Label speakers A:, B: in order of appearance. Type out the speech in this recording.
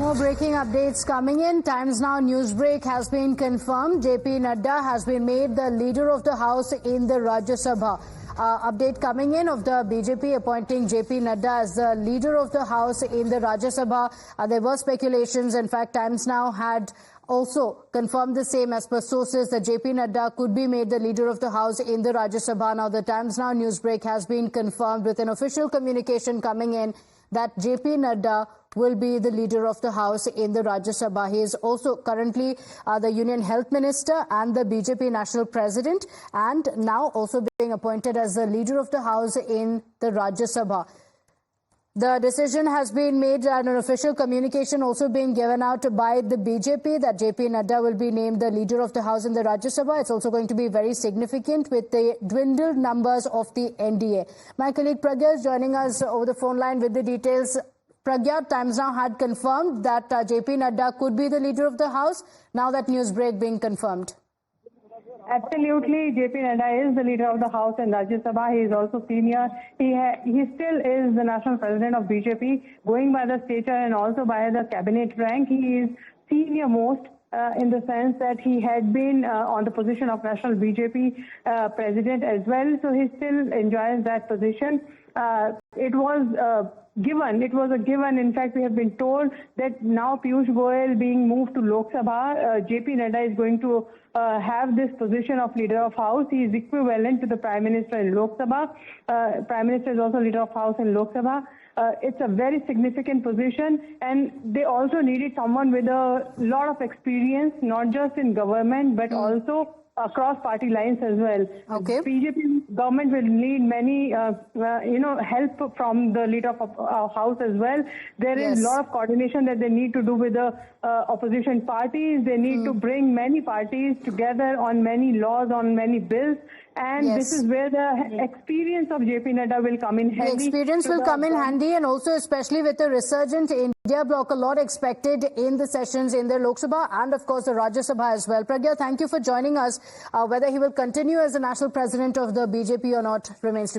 A: More breaking updates coming in. Times Now Newsbreak has been confirmed. JP Nadda has been made the leader of the House in the Rajya Sabha. Update coming in of the BJP appointing JP Nadda as the leader of the House in the Rajya Sabha. There were speculations. In fact, Times Now had also confirmed the same as per sources that JP Nadda could be made the leader of the House in the Rajya Sabha. Now, the Times Now Newsbreak has been confirmed with an official communication coming in that JP Nadda will be the leader of the House in the Rajya Sabha. He is also currently the Union Health Minister and the BJP National President, and now also being appointed as the leader of the House in the Rajya Sabha. The decision has been made and an official communication also being given out by the BJP that JP Nadda will be named the leader of the House in the Rajya Sabha. It's also going to be very significant with the dwindled numbers of the NDA. My colleague Pragya is joining us over the phone line with the details. Pragya, Times Now had confirmed that JP Nadda could be the leader of the House. Now that Newsbreak being confirmed.
B: Absolutely, JP Nadda is the leader of the House in Rajya Sabha. He is also senior. He still is the national president of BJP, going by the stature and also by the cabinet rank. He is senior most in the sense that he had been on the position of national BJP president as well. So he still enjoys that position. It was a given. In fact, we have been told that now Piyush Goyal being moved to Lok Sabha, JP Nadda is going to have this position of leader of House. He is equivalent to the Prime Minister in Lok Sabha. Prime Minister is also leader of House in Lok Sabha. It's a very significant position, and they also needed someone with a lot of experience, not just in government, but also across party lines as well.
A: Okay.
B: BJP government will need many, help from the leader of our House as well. There is a lot of coordination that they need to do with the opposition parties. They need to bring many parties together on many laws, on many bills. And this is where the experience of JP Nadda will come in handy.
A: The experience will come in handy, and also especially with the resurgent India bloc, a lot expected in the sessions in the Lok Sabha and of course the Rajya Sabha as well. Pragya, thank you for joining us. Whether he will continue as the national president of the BJP or not remains to be